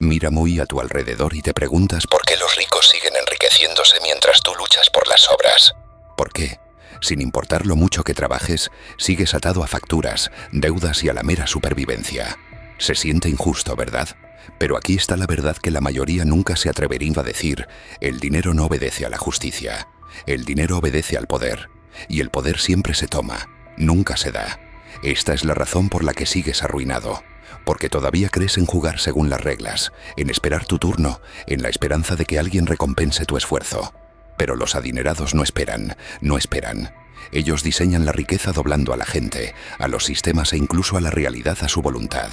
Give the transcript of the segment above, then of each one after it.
Mira muy a tu alrededor y te preguntas por qué los ricos siguen enriqueciéndose mientras tú luchas por las sobras. ¿Por qué? Sin importar lo mucho que trabajes, sigues atado a facturas, deudas y a la mera supervivencia. Se siente injusto, ¿verdad? Pero aquí está la verdad que la mayoría nunca se atrevería a decir: el dinero no obedece a la justicia. El dinero obedece al poder. Y el poder siempre se toma, nunca se da. Esta es la razón por la que sigues arruinado. Porque todavía crees en jugar según las reglas, en esperar tu turno, en la esperanza de que alguien recompense tu esfuerzo. Pero los adinerados no esperan, no esperan. Ellos diseñan la riqueza doblando a la gente, a los sistemas e incluso a la realidad a su voluntad.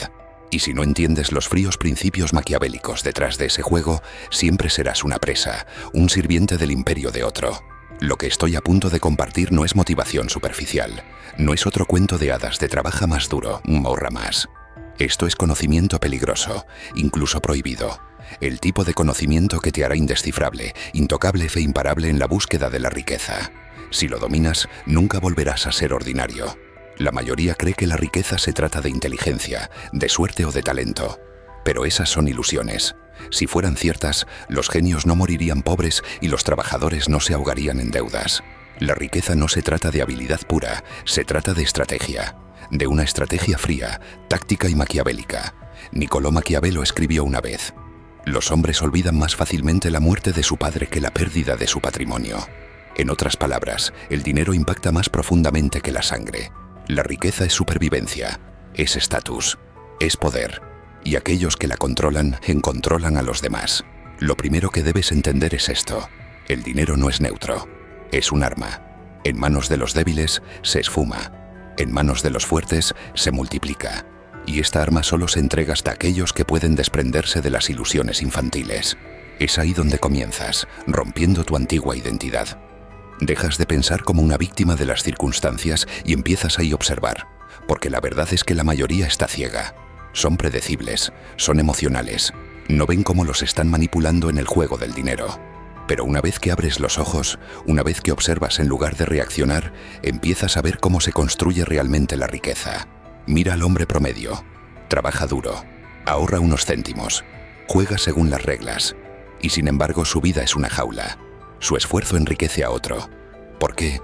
Y si no entiendes los fríos principios maquiavélicos detrás de ese juego, siempre serás una presa, un sirviente del imperio de otro. Lo que estoy a punto de compartir no es motivación superficial, no es otro cuento de hadas de trabaja más duro, ahorra más. Esto es conocimiento peligroso, incluso prohibido. El tipo de conocimiento que te hará indescifrable, intocable e imparable en la búsqueda de la riqueza. Si lo dominas, nunca volverás a ser ordinario. La mayoría cree que la riqueza se trata de inteligencia, de suerte o de talento. Pero esas son ilusiones. Si fueran ciertas, los genios no morirían pobres y los trabajadores no se ahogarían en deudas. La riqueza no se trata de habilidad pura, se trata de estrategia. De una estrategia fría, táctica y maquiavélica. Niccolò Maquiavelo escribió una vez: los hombres olvidan más fácilmente la muerte de su padre que la pérdida de su patrimonio. En otras palabras, el dinero impacta más profundamente que la sangre. La riqueza es supervivencia, es estatus, es poder. Y aquellos que la controlan a los demás. Lo primero que debes entender es esto: el dinero no es neutro, es un arma. En manos de los débiles se esfuma. En manos de los fuertes se multiplica. Y esta arma solo se entrega hasta aquellos que pueden desprenderse de las ilusiones infantiles. Es ahí donde comienzas, rompiendo tu antigua identidad. Dejas de pensar como una víctima de las circunstancias y empiezas ahí a observar. Porque la verdad es que la mayoría está ciega. Son predecibles, son emocionales. No ven cómo los están manipulando en el juego del dinero. Pero una vez que abres los ojos, una vez que observas en lugar de reaccionar, empiezas a ver cómo se construye realmente la riqueza. Mira al hombre promedio. Trabaja duro, ahorra unos céntimos, juega según las reglas. Y sin embargo su vida es una jaula. Su esfuerzo enriquece a otro. ¿Por qué?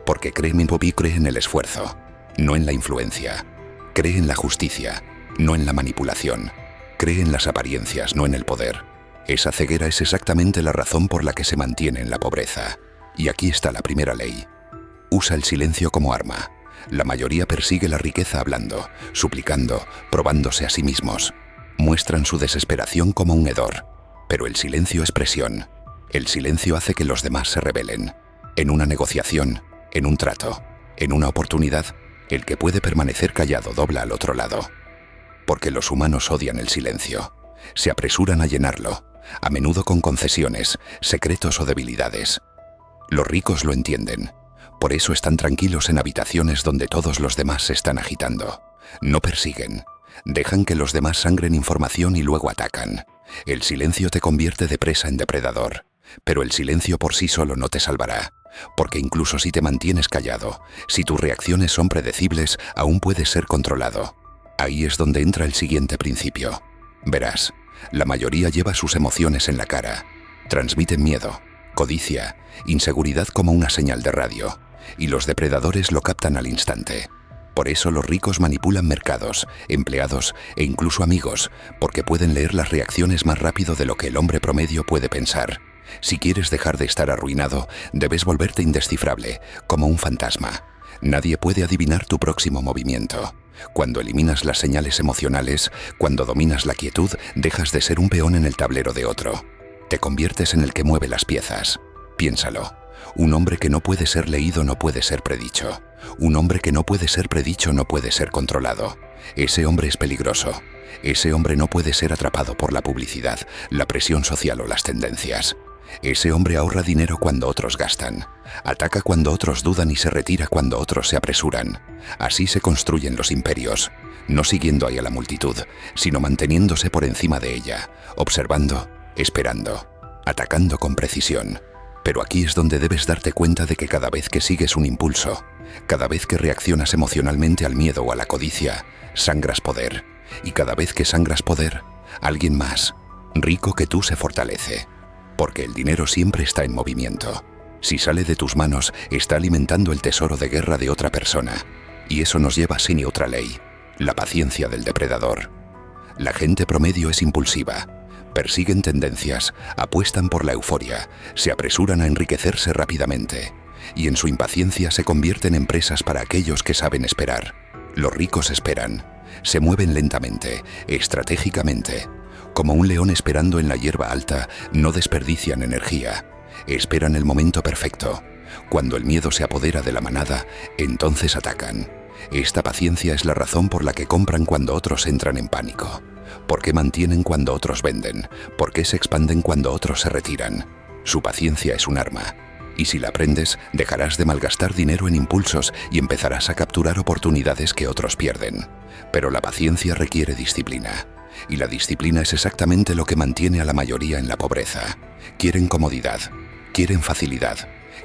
Porque cree en el esfuerzo, no en la influencia. Cree en la justicia, no en la manipulación. Cree en las apariencias, no en el poder. Esa ceguera es exactamente la razón por la que se mantiene en la pobreza. Y aquí está la primera ley. Usa el silencio como arma. La mayoría persigue la riqueza hablando, suplicando, probándose a sí mismos. Muestran su desesperación como un hedor. Pero el silencio es presión. El silencio hace que los demás se rebelen. En una negociación, en un trato, en una oportunidad, el que puede permanecer callado dobla al otro lado. Porque los humanos odian el silencio. Se apresuran a llenarlo, a menudo con concesiones, secretos o debilidades. Los ricos lo entienden. Por eso están tranquilos en habitaciones donde todos los demás se están agitando. No persiguen. Dejan que los demás sangren información y luego atacan. El silencio te convierte de presa en depredador. Pero el silencio por sí solo no te salvará. Porque incluso si te mantienes callado, si tus reacciones son predecibles, aún puedes ser controlado. Ahí es donde entra el siguiente principio. Verás, la mayoría lleva sus emociones en la cara. Transmiten miedo, codicia, inseguridad como una señal de radio. Y los depredadores lo captan al instante. Por eso los ricos manipulan mercados, empleados e incluso amigos, porque pueden leer las reacciones más rápido de lo que el hombre promedio puede pensar. Si quieres dejar de estar arruinado, debes volverte indescifrable, como un fantasma. Nadie puede adivinar tu próximo movimiento. Cuando eliminas las señales emocionales, cuando dominas la quietud, dejas de ser un peón en el tablero de otro. Te conviertes en el que mueve las piezas. Piénsalo. Un hombre que no puede ser leído no puede ser predicho. Un hombre que no puede ser predicho no puede ser controlado. Ese hombre es peligroso. Ese hombre no puede ser atrapado por la publicidad, la presión social o las tendencias. Ese hombre ahorra dinero cuando otros gastan. Ataca cuando otros dudan y se retira cuando otros se apresuran. Así se construyen los imperios. No siguiendo ahí a la multitud, sino manteniéndose por encima de ella, observando, esperando, atacando con precisión. Pero aquí es donde debes darte cuenta de que cada vez que sigues un impulso, cada vez que reaccionas emocionalmente al miedo o a la codicia, sangras poder. Y cada vez que sangras poder, alguien más, Rico que tú se fortalece. Porque el dinero siempre está en movimiento. Si sale de tus manos, está alimentando el tesoro de guerra de otra persona. Y eso nos lleva sin otra ley: la paciencia del depredador. La gente promedio es impulsiva. Persiguen tendencias, apuestan por la euforia, se apresuran a enriquecerse rápidamente. Y en su impaciencia se convierten en presas para aquellos que saben esperar. Los ricos esperan. Se mueven lentamente, estratégicamente. Como un león esperando en la hierba alta, no desperdician energía. Esperan el momento perfecto. Cuando el miedo se apodera de la manada, entonces atacan. Esta paciencia es la razón por la que compran cuando otros entran en pánico. ¿Por qué mantienen cuando otros venden? ¿Por qué se expanden cuando otros se retiran? Su paciencia es un arma. Y si la aprendes, dejarás de malgastar dinero en impulsos y empezarás a capturar oportunidades que otros pierden. Pero la paciencia requiere disciplina. Y la disciplina es exactamente lo que mantiene a la mayoría en la pobreza. Quieren comodidad, quieren facilidad,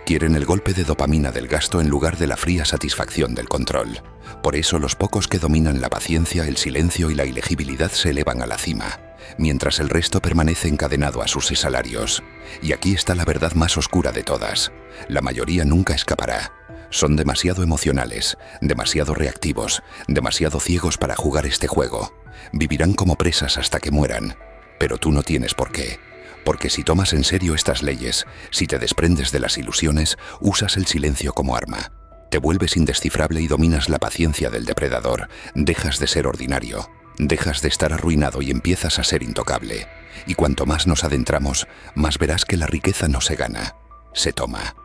quieren el golpe de dopamina del gasto en lugar de la fría satisfacción del control. Por eso los pocos que dominan la paciencia, el silencio y la ilegibilidad se elevan a la cima, mientras el resto permanece encadenado a sus salarios. Y aquí está la verdad más oscura de todas: la mayoría nunca escapará. Son demasiado emocionales, demasiado reactivos, demasiado ciegos para jugar este juego. Vivirán como presas hasta que mueran. Pero tú no tienes por qué. Porque si tomas en serio estas leyes, si te desprendes de las ilusiones, usas el silencio como arma. Te vuelves indescifrable y dominas la paciencia del depredador. Dejas de ser ordinario. Dejas de estar arruinado y empiezas a ser intocable. Y cuanto más nos adentramos, más verás que la riqueza no se gana, se toma.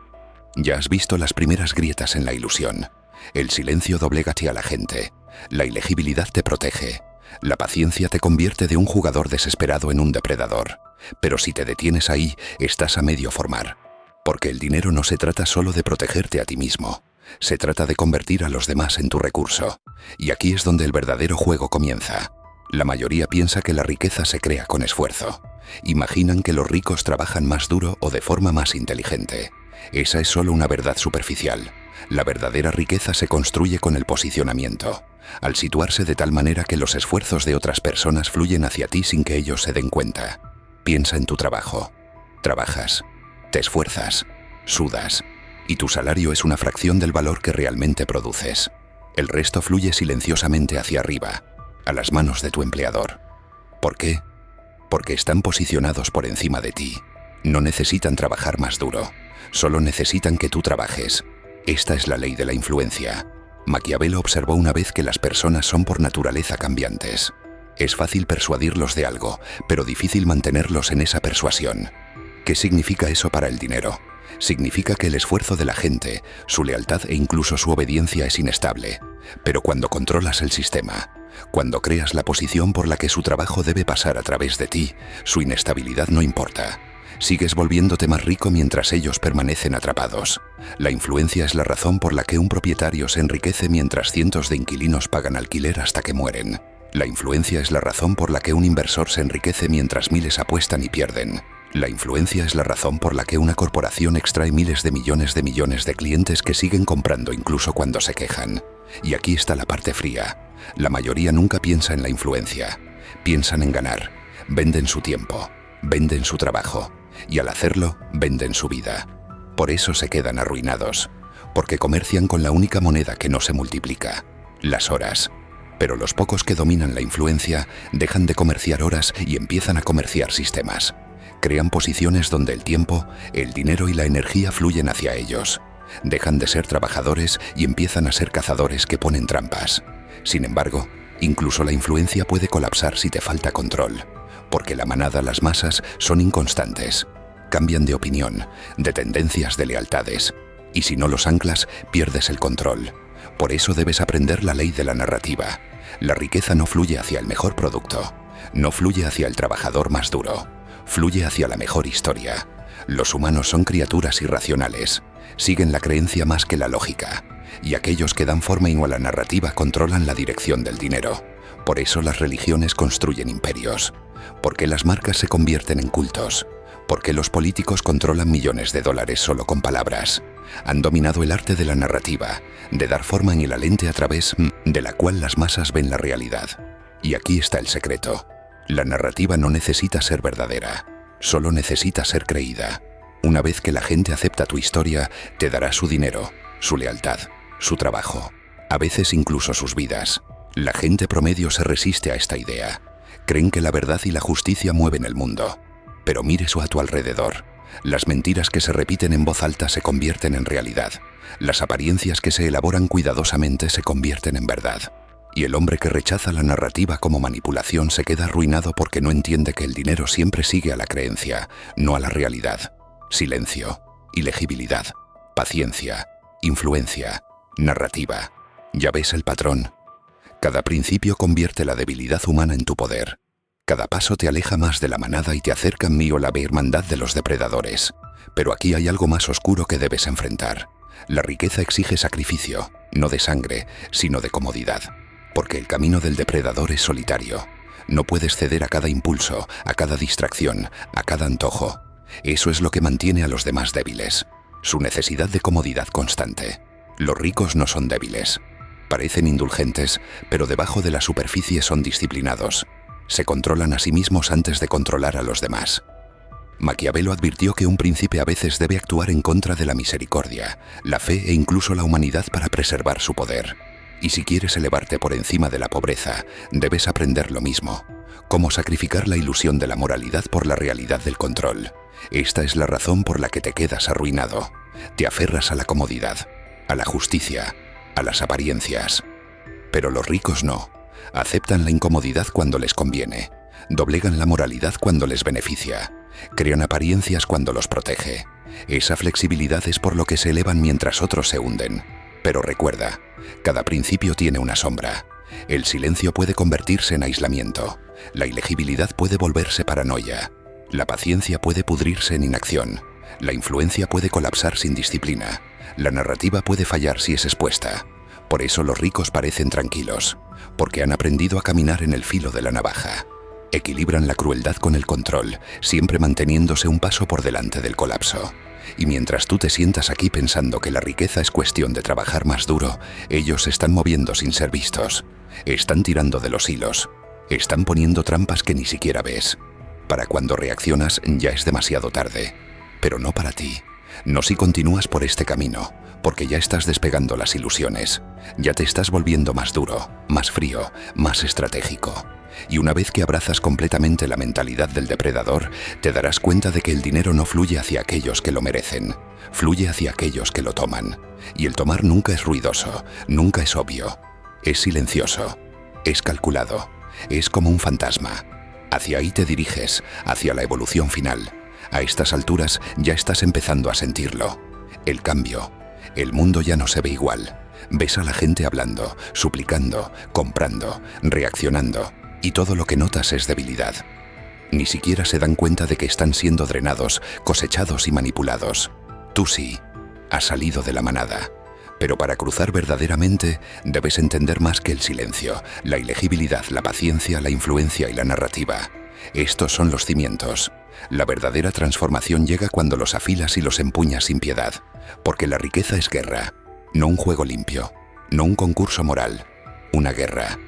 Ya has visto las primeras grietas en la ilusión. El silencio doblégate a la gente. La ilegibilidad te protege. La paciencia te convierte de un jugador desesperado en un depredador. Pero si te detienes ahí, estás a medio formar. Porque el dinero no se trata solo de protegerte a ti mismo. Se trata de convertir a los demás en tu recurso. Y aquí es donde el verdadero juego comienza. La mayoría piensa que la riqueza se crea con esfuerzo. Imaginan que los ricos trabajan más duro o de forma más inteligente. Esa es solo una verdad superficial. La verdadera riqueza se construye con el posicionamiento, al situarse de tal manera que los esfuerzos de otras personas fluyen hacia ti sin que ellos se den cuenta. Piensa en tu trabajo. Trabajas, te esfuerzas, sudas, y tu salario es una fracción del valor que realmente produces. El resto fluye silenciosamente hacia arriba, a las manos de tu empleador. ¿Por qué? Porque están posicionados por encima de ti. No necesitan trabajar más duro, solo necesitan que tú trabajes. Esta es la ley de la influencia. Maquiavelo observó una vez que las personas son por naturaleza cambiantes. Es fácil persuadirlos de algo, pero difícil mantenerlos en esa persuasión. ¿Qué significa eso para el dinero? Significa que el esfuerzo de la gente, su lealtad e incluso su obediencia es inestable. Pero cuando controlas el sistema, cuando creas la posición por la que su trabajo debe pasar a través de ti, su inestabilidad no importa. Sigues volviéndote más rico mientras ellos permanecen atrapados. La influencia es la razón por la que un propietario se enriquece mientras cientos de inquilinos pagan alquiler hasta que mueren. La influencia es la razón por la que un inversor se enriquece mientras miles apuestan y pierden. La influencia es la razón por la que una corporación extrae miles de millones de clientes que siguen comprando incluso cuando se quejan. Y aquí está la parte fría. La mayoría nunca piensa en la influencia. Piensan en ganar. Venden su tiempo. Venden su trabajo. Y al hacerlo, venden su vida. Por eso se quedan arruinados. Porque comercian con la única moneda que no se multiplica: las horas. Pero los pocos que dominan la influencia dejan de comerciar horas y empiezan a comerciar sistemas. Crean posiciones donde el tiempo, el dinero y la energía fluyen hacia ellos. Dejan de ser trabajadores y empiezan a ser cazadores que ponen trampas. Sin embargo, incluso la influencia puede colapsar si te falta control. Porque la manada, las masas, son inconstantes. Cambian de opinión, de tendencias, de lealtades. Y si no los anclas, pierdes el control. Por eso debes aprender la ley de la narrativa. La riqueza no fluye hacia el mejor producto. No fluye hacia el trabajador más duro. Fluye hacia la mejor historia. Los humanos son criaturas irracionales. Siguen la creencia más que la lógica. Y aquellos que dan forma a la narrativa controlan la dirección del dinero. Por eso las religiones construyen imperios. Porque las marcas se convierten en cultos. Porque los políticos controlan millones de dólares solo con palabras. Han dominado el arte de la narrativa, de dar forma en la lente a través de la cual las masas ven la realidad. Y aquí está el secreto. La narrativa no necesita ser verdadera, solo necesita ser creída. Una vez que la gente acepta tu historia, te dará su dinero, su lealtad, su trabajo, a veces incluso sus vidas. La gente promedio se resiste a esta idea. Creen que la verdad y la justicia mueven el mundo. Pero mire a tu alrededor. Las mentiras que se repiten en voz alta se convierten en realidad. Las apariencias que se elaboran cuidadosamente se convierten en verdad. Y el hombre que rechaza la narrativa como manipulación se queda arruinado porque no entiende que el dinero siempre sigue a la creencia, no a la realidad. Silencio, ilegibilidad, paciencia, influencia, narrativa. ¿Ya ves el patrón? Cada principio convierte la debilidad humana en tu poder. Cada paso te aleja más de la manada y te acerca a mí o la hermandad de los depredadores. Pero aquí hay algo más oscuro que debes enfrentar. La riqueza exige sacrificio, no de sangre, sino de comodidad. Porque el camino del depredador es solitario. No puedes ceder a cada impulso, a cada distracción, a cada antojo. Eso es lo que mantiene a los demás débiles. Su necesidad de comodidad constante. Los ricos no son débiles. Parecen indulgentes, pero debajo de la superficie son disciplinados. Se controlan a sí mismos antes de controlar a los demás. Maquiavelo advirtió que un príncipe a veces debe actuar en contra de la misericordia, la fe e incluso la humanidad para preservar su poder. Y si quieres elevarte por encima de la pobreza, debes aprender lo mismo. Cómo sacrificar la ilusión de la moralidad por la realidad del control. Esta es la razón por la que te quedas arruinado. Te aferras a la comodidad, a la justicia, a las apariencias. Pero los ricos no. Aceptan la incomodidad cuando les conviene. Doblegan la moralidad cuando les beneficia. Crean apariencias cuando los protege. Esa flexibilidad es por lo que se elevan mientras otros se hunden. Pero recuerda, cada principio tiene una sombra. El silencio puede convertirse en aislamiento. La ilegibilidad puede volverse paranoia. La paciencia puede pudrirse en inacción. La influencia puede colapsar sin disciplina. La narrativa puede fallar si es expuesta. Por eso los ricos parecen tranquilos, porque han aprendido a caminar en el filo de la navaja. Equilibran la crueldad con el control, siempre manteniéndose un paso por delante del colapso. Y mientras tú te sientas aquí pensando que la riqueza es cuestión de trabajar más duro, ellos se están moviendo sin ser vistos. Están tirando de los hilos. Están poniendo trampas que ni siquiera ves. Para cuando reaccionas ya es demasiado tarde. Pero no para ti. No si continúas por este camino, porque ya estás despegando las ilusiones. Ya te estás volviendo más duro, más frío, más estratégico. Y una vez que abrazas completamente la mentalidad del depredador, te darás cuenta de que el dinero no fluye hacia aquellos que lo merecen, fluye hacia aquellos que lo toman. Y el tomar nunca es ruidoso, nunca es obvio. Es silencioso, es calculado, es como un fantasma. Hacia ahí te diriges, hacia la evolución final. A estas alturas ya estás empezando a sentirlo. El cambio. El mundo ya no se ve igual. Ves a la gente hablando, suplicando, comprando, reaccionando. Y todo lo que notas es debilidad. Ni siquiera se dan cuenta de que están siendo drenados, cosechados y manipulados. Tú sí, has salido de la manada. Pero para cruzar verdaderamente, debes entender más que el silencio, la ilegibilidad, la paciencia, la influencia y la narrativa. Estos son los cimientos. La verdadera transformación llega cuando los afilas y los empuñas sin piedad. Porque la riqueza es guerra, no un juego limpio, no un concurso moral, una guerra.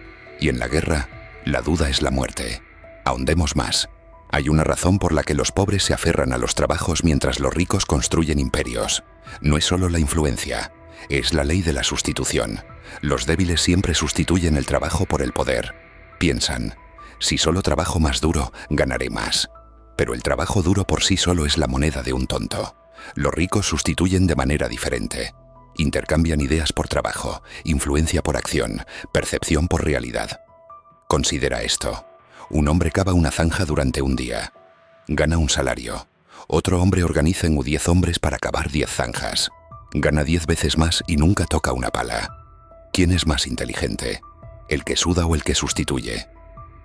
Y en la guerra, la duda es la muerte. Ahondemos más. Hay una razón por la que los pobres se aferran a los trabajos mientras los ricos construyen imperios. No es solo la influencia, es la ley de la sustitución. Los débiles siempre sustituyen el trabajo por el poder. Piensan, si solo trabajo más duro, ganaré más. Pero el trabajo duro por sí solo es la moneda de un tonto. Los ricos sustituyen de manera diferente. Intercambian ideas por trabajo, influencia por acción, percepción por realidad. Considera esto. Un hombre cava una zanja durante un día. Gana un salario. Otro hombre organiza en 10 hombres para cavar 10 zanjas. Gana 10 veces más y nunca toca una pala. ¿Quién es más inteligente? ¿El que suda o el que sustituye?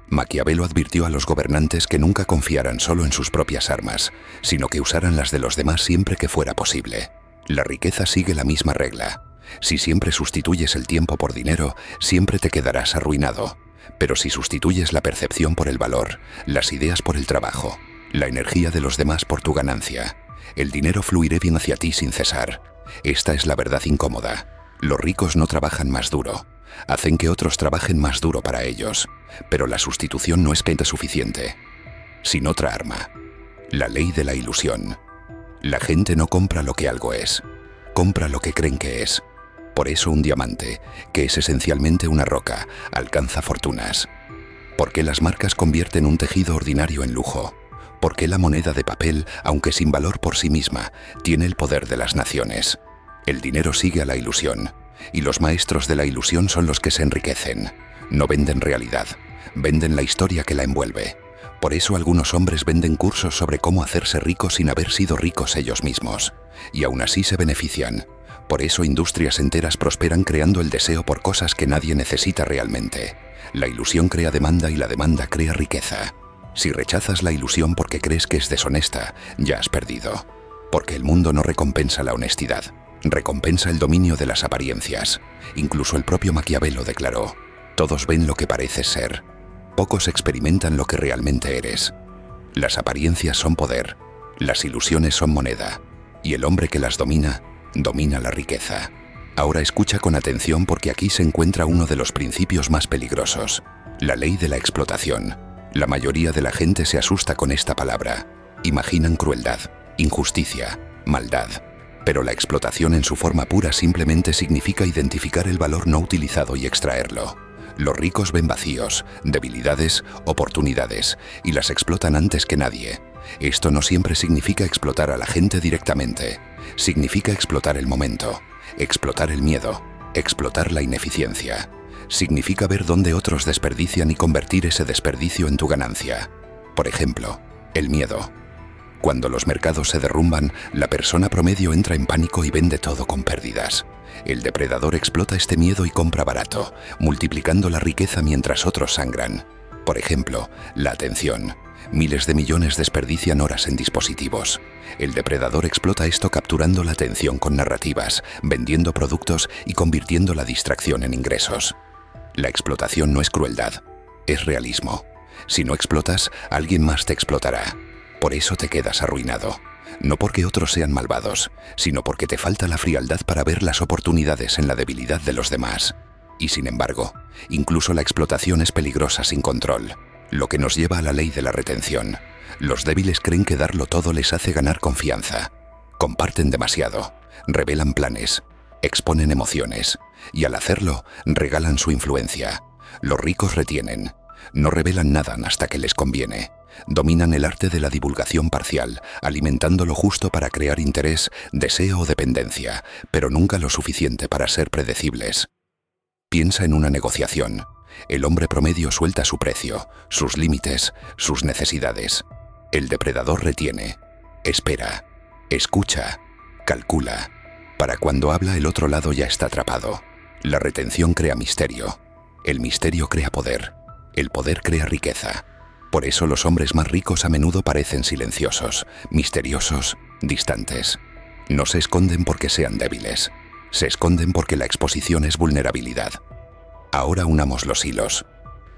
Maquiavelo advirtió a los gobernantes que nunca confiaran solo en sus propias armas, sino que usaran las de los demás siempre que fuera posible. La riqueza sigue la misma regla. Si siempre sustituyes el tiempo por dinero, siempre te quedarás arruinado. Pero si sustituyes la percepción por el valor, las ideas por el trabajo, la energía de los demás por tu ganancia, el dinero fluirá bien hacia ti sin cesar. Esta es la verdad incómoda. Los ricos no trabajan más duro. Hacen que otros trabajen más duro para ellos. pero la sustitución no es pena suficiente. Sin otra arma. La ley de la ilusión. La gente no compra lo que algo es, compra lo que creen que es. Por eso un diamante, que es esencialmente una roca, alcanza fortunas. ¿Por qué las marcas convierten un tejido ordinario en lujo? ¿Por qué la moneda de papel, aunque sin valor por sí misma, tiene el poder de las naciones? El dinero sigue a la ilusión, y los maestros de la ilusión son los que se enriquecen. No venden realidad, venden la historia que la envuelve. Por eso algunos hombres venden cursos sobre cómo hacerse ricos sin haber sido ricos ellos mismos, y aún así se benefician. Por eso industrias enteras prosperan creando el deseo por cosas que nadie necesita realmente. La ilusión crea demanda y la demanda crea riqueza. Si rechazas la ilusión porque crees que es deshonesta, ya has perdido. Porque el mundo no recompensa la honestidad, recompensa el dominio de las apariencias. Incluso el propio Maquiavelo declaró: todos ven lo que pareces ser. Pocos experimentan lo que realmente eres. Las apariencias son poder, las ilusiones son moneda, y el hombre que las domina, domina la riqueza. Ahora escucha con atención porque aquí se encuentra uno de los principios más peligrosos, la ley de la explotación. La mayoría de la gente se asusta con esta palabra. Imaginan crueldad, injusticia, maldad. Pero la explotación en su forma pura simplemente significa identificar el valor no utilizado y extraerlo. Los ricos ven vacíos, debilidades, oportunidades, y las explotan antes que nadie. Esto no siempre significa explotar a la gente directamente. Significa explotar el momento, explotar el miedo, explotar la ineficiencia. Significa ver dónde otros desperdician y convertir ese desperdicio en tu ganancia. Por ejemplo, el miedo. Cuando los mercados se derrumban, la persona promedio entra en pánico y vende todo con pérdidas. El depredador explota este miedo y compra barato, multiplicando la riqueza mientras otros sangran. Por ejemplo, la atención. Miles de millones desperdician horas en dispositivos. El depredador explota esto capturando la atención con narrativas, vendiendo productos y convirtiendo la distracción en ingresos. La explotación no es crueldad, es realismo. Si no explotas, alguien más te explotará. Por eso te quedas arruinado. No porque otros sean malvados, sino porque te falta la frialdad para ver las oportunidades en la debilidad de los demás. Y sin embargo, incluso la explotación es peligrosa sin control, lo que nos lleva a la ley de la retención. Los débiles creen que darlo todo les hace ganar confianza. Comparten demasiado, revelan planes, exponen emociones, y al hacerlo, regalan su influencia. Los ricos retienen, no revelan nada hasta que les conviene. Dominan el arte de la divulgación parcial, alimentando lo justo para crear interés, deseo o dependencia, pero nunca lo suficiente para ser predecibles. Piensa en una negociación. El hombre promedio suelta su precio, sus límites, sus necesidades. El depredador retiene, espera, escucha, calcula. Para cuando habla, el otro lado ya está atrapado. La retención crea misterio. El misterio crea poder. El poder crea riqueza. Por eso los hombres más ricos a menudo parecen silenciosos, misteriosos, distantes. No se esconden porque sean débiles. Se esconden porque la exposición es vulnerabilidad. Ahora unamos los hilos.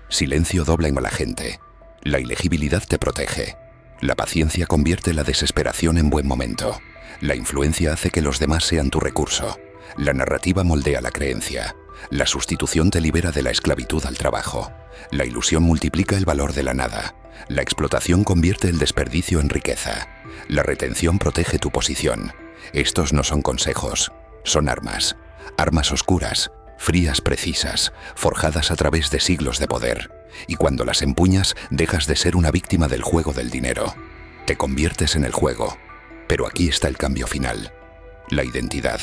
Silencio dobla a la gente. La ilegibilidad te protege. La paciencia convierte la desesperación en buen momento. La influencia hace que los demás sean tu recurso. La narrativa moldea la creencia. La sustitución te libera de la esclavitud al trabajo. La ilusión multiplica el valor de la nada. La explotación convierte el desperdicio en riqueza. La retención protege tu posición. Estos no son consejos, son armas. Armas oscuras, frías, precisas, forjadas a través de siglos de poder. Y cuando las empuñas, dejas de ser una víctima del juego del dinero. Te conviertes en el juego. Pero aquí está el cambio final. La identidad.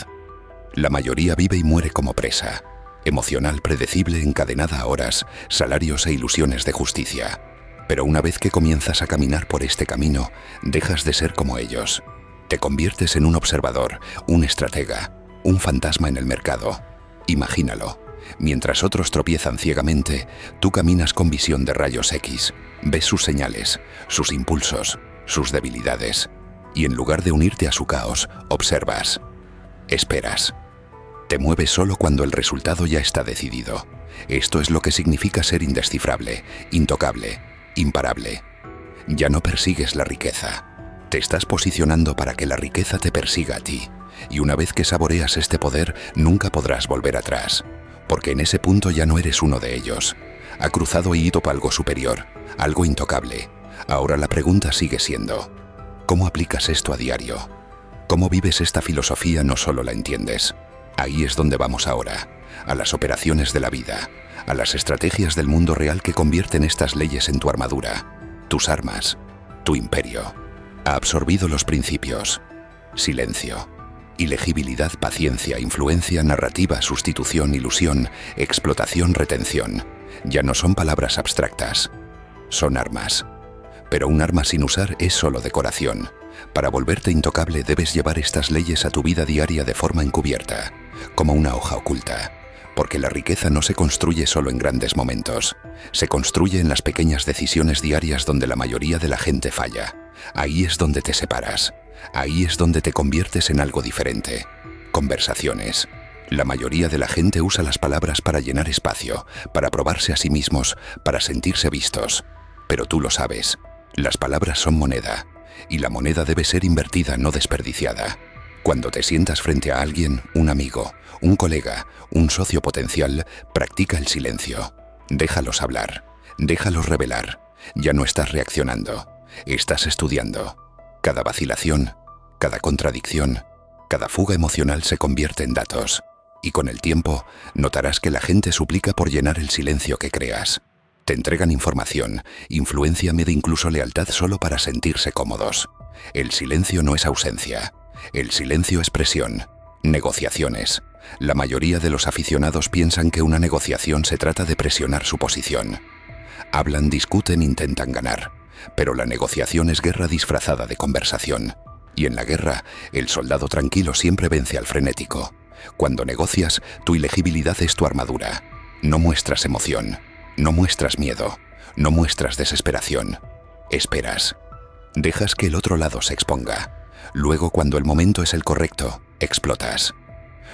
La mayoría vive y muere como presa. Emocional, predecible, encadenada a horas, salarios e ilusiones de justicia. Pero una vez que comienzas a caminar por este camino, dejas de ser como ellos. Te conviertes en un observador, un estratega, un fantasma en el mercado. Imagínalo. Mientras otros tropiezan ciegamente, tú caminas con visión de rayos X. Ves sus señales, sus impulsos, sus debilidades. Y en lugar de unirte a su caos, observas. Esperas. Te mueves solo cuando el resultado ya está decidido. Esto es lo que significa ser indescifrable, intocable, imparable. Ya no persigues la riqueza. Te estás posicionando para que la riqueza te persiga a ti. Y una vez que saboreas este poder, nunca podrás volver atrás. Porque en ese punto ya no eres uno de ellos. Ha cruzado y ido para algo superior, algo intocable. Ahora la pregunta sigue siendo, ¿cómo aplicas esto a diario? ¿Cómo vives esta filosofía? No solo la entiendes. Ahí es donde vamos ahora, a las operaciones de la vida, a las estrategias del mundo real que convierten estas leyes en tu armadura, tus armas, tu imperio. Ha absorbido los principios. Silencio, ilegibilidad, paciencia, influencia, narrativa, sustitución, ilusión, explotación, retención. Ya no son palabras abstractas, son armas. Pero un arma sin usar es solo decoración. Para volverte intocable debes llevar estas leyes a tu vida diaria de forma encubierta, como una hoja oculta. Porque la riqueza no se construye solo en grandes momentos, se construye en las pequeñas decisiones diarias donde la mayoría de la gente falla. Ahí es donde te separas, ahí es donde te conviertes en algo diferente. Conversaciones. La mayoría de la gente usa las palabras para llenar espacio, para probarse a sí mismos, para sentirse vistos. Pero tú lo sabes, las palabras son moneda, y la moneda debe ser invertida, no desperdiciada. Cuando te sientas frente a alguien, un amigo, un colega, un socio potencial, practica el silencio. Déjalos hablar, déjalos revelar. Ya no estás reaccionando, estás estudiando. Cada vacilación, cada contradicción, cada fuga emocional se convierte en datos. Y con el tiempo, notarás que la gente suplica por llenar el silencio que creas. Te entregan información, influencia, media, incluso lealtad solo para sentirse cómodos. El silencio no es ausencia. El silencio es presión. Negociaciones. La mayoría de los aficionados piensan que una negociación se trata de presionar su posición. Hablan, discuten, intentan ganar. Pero la negociación es guerra disfrazada de conversación. Y en la guerra, el soldado tranquilo siempre vence al frenético. Cuando negocias, tu ilegibilidad es tu armadura. No muestras emoción, no muestras miedo, no muestras desesperación. Esperas. Dejas que el otro lado se exponga. Luego, cuando el momento es el correcto, explotas.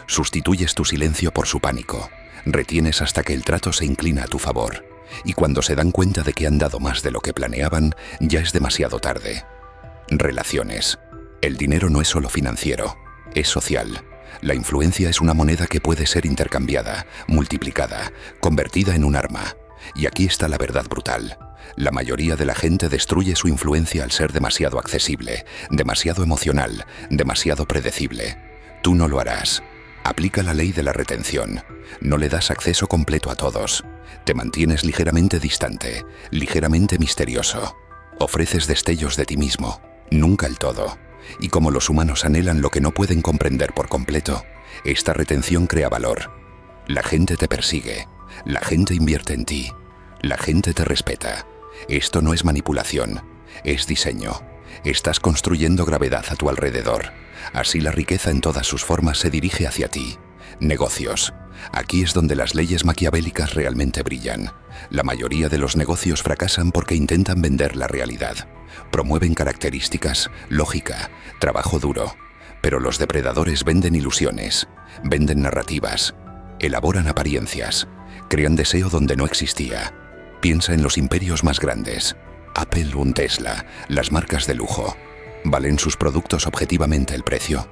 Sustituyes tu silencio por su pánico. Retienes hasta que el trato se inclina a tu favor. Y cuando se dan cuenta de que han dado más de lo que planeaban, ya es demasiado tarde. Relaciones. El dinero no es solo financiero, es social. La influencia es una moneda que puede ser intercambiada, multiplicada, convertida en un arma. Y aquí está la verdad brutal. La mayoría de la gente destruye su influencia al ser demasiado accesible, demasiado emocional, demasiado predecible. Tú no lo harás. Aplica la ley de la retención. No le das acceso completo a todos. Te mantienes ligeramente distante, ligeramente misterioso. Ofreces destellos de ti mismo, nunca el todo. Y como los humanos anhelan lo que no pueden comprender por completo, esta retención crea valor. La gente te persigue, la gente invierte en ti, la gente te respeta. Esto no es manipulación, es diseño. Estás construyendo gravedad a tu alrededor. Así la riqueza en todas sus formas se dirige hacia ti. Negocios. Aquí es donde las leyes maquiavélicas realmente brillan. La mayoría de los negocios fracasan porque intentan vender la realidad. Promueven características, lógica, trabajo duro. Pero los depredadores venden ilusiones, venden narrativas, elaboran apariencias, crean deseo donde no existía. Piensa en los imperios más grandes. Apple, un Tesla, las marcas de lujo. ¿Valen sus productos objetivamente el precio?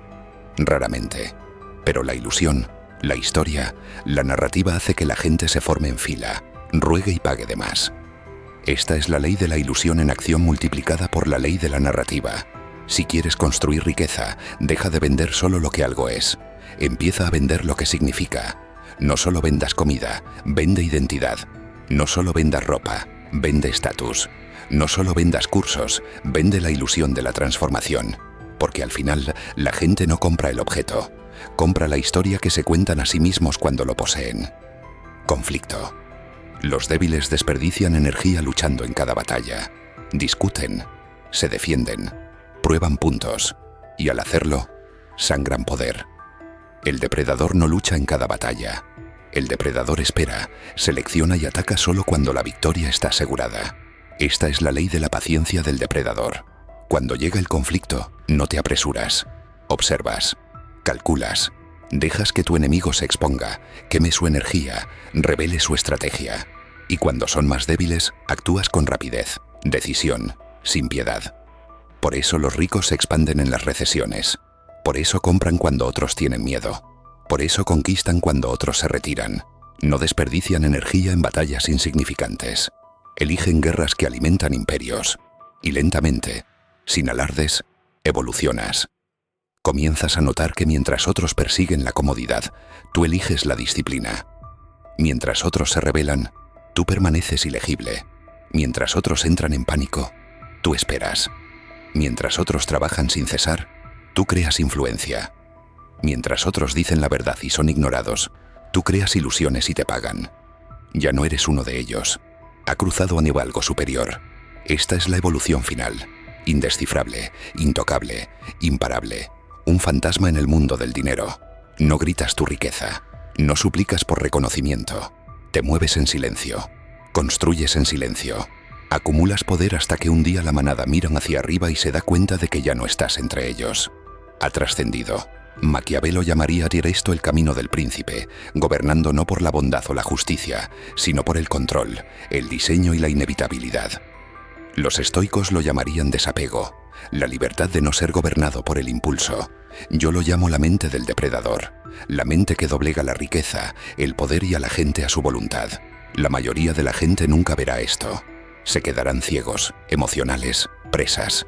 Raramente. Pero la ilusión, la historia, la narrativa hace que la gente se forme en fila, ruegue y pague de más. Esta es la ley de la ilusión en acción multiplicada por la ley de la narrativa. Si quieres construir riqueza, deja de vender solo lo que algo es. Empieza a vender lo que significa. No solo vendas comida, vende identidad. No solo vendas ropa, vende estatus. No solo vendas cursos, vende la ilusión de la transformación. Porque al final, la gente no compra el objeto. Compra la historia que se cuentan a sí mismos cuando lo poseen. Conflicto. Los débiles desperdician energía luchando en cada batalla. Discuten, se defienden, prueban puntos, y al hacerlo, sangran poder. El depredador no lucha en cada batalla. El depredador espera, selecciona y ataca solo cuando la victoria está asegurada. Esta es la ley de la paciencia del depredador. Cuando llega el conflicto, no te apresuras. Observas, calculas, dejas que tu enemigo se exponga, queme su energía, revele su estrategia. Y cuando son más débiles, actúas con rapidez, decisión, sin piedad. Por eso los ricos se expanden en las recesiones. Por eso compran cuando otros tienen miedo. Por eso conquistan cuando otros se retiran. No desperdician energía en batallas insignificantes. Eligen guerras que alimentan imperios. Y lentamente, sin alardes, evolucionas. Comienzas a notar que mientras otros persiguen la comodidad, tú eliges la disciplina. Mientras otros se rebelan, tú permaneces ilegible. Mientras otros entran en pánico, tú esperas. Mientras otros trabajan sin cesar, tú creas influencia. Mientras otros dicen la verdad y son ignorados, tú creas ilusiones y te pagan. Ya no eres uno de ellos. Ha cruzado a algo superior. Esta es la evolución final. Indescifrable, intocable, imparable. Un fantasma en el mundo del dinero. No gritas tu riqueza. No suplicas por reconocimiento. Te mueves en silencio. Construyes en silencio. Acumulas poder hasta que un día la manada miran hacia arriba y se da cuenta de que ya no estás entre ellos. Ha trascendido. Maquiavelo llamaría a esto el camino del príncipe, gobernando no por la bondad o la justicia, sino por el control, el diseño y la inevitabilidad. Los estoicos lo llamarían desapego, la libertad de no ser gobernado por el impulso. Yo lo llamo la mente del depredador, la mente que doblega la riqueza, el poder y a la gente a su voluntad. La mayoría de la gente nunca verá esto. Se quedarán ciegos, emocionales, presas.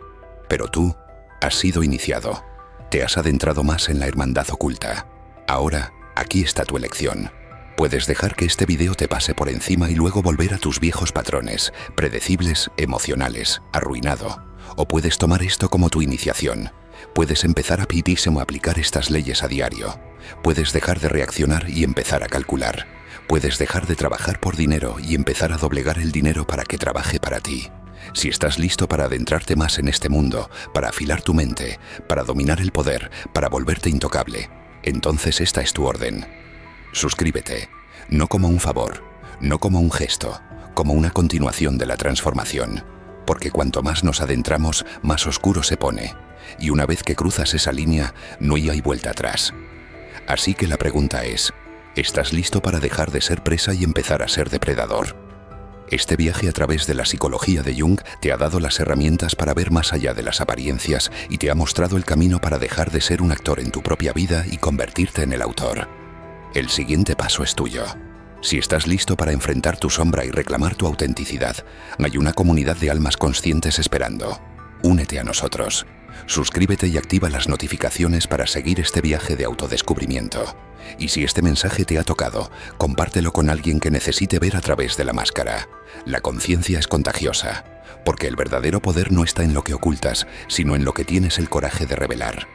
Pero tú has sido iniciado. Te has adentrado más en la hermandad oculta. Ahora, aquí está tu elección. Puedes dejar que este video te pase por encima y luego volver a tus viejos patrones, predecibles, emocionales, arruinado. O puedes tomar esto como tu iniciación. Puedes empezar a aplicar estas leyes a diario. Puedes dejar de reaccionar y empezar a calcular. Puedes dejar de trabajar por dinero y empezar a doblegar el dinero para que trabaje para ti. Si estás listo para adentrarte más en este mundo, para afilar tu mente, para dominar el poder, para volverte intocable, entonces esta es tu orden. Suscríbete, no como un favor, no como un gesto, como una continuación de la transformación. Porque cuanto más nos adentramos, más oscuro se pone. Y una vez que cruzas esa línea, no hay vuelta atrás. Así que la pregunta es, ¿estás listo para dejar de ser presa y empezar a ser depredador? Este viaje a través de la psicología de Jung te ha dado las herramientas para ver más allá de las apariencias y te ha mostrado el camino para dejar de ser un actor en tu propia vida y convertirte en el autor. El siguiente paso es tuyo. Si estás listo para enfrentar tu sombra y reclamar tu autenticidad, hay una comunidad de almas conscientes esperando. Únete a nosotros. Suscríbete y activa las notificaciones para seguir este viaje de autodescubrimiento. Y si este mensaje te ha tocado, compártelo con alguien que necesite ver a través de la máscara. La conciencia es contagiosa, porque el verdadero poder no está en lo que ocultas, sino en lo que tienes el coraje de revelar.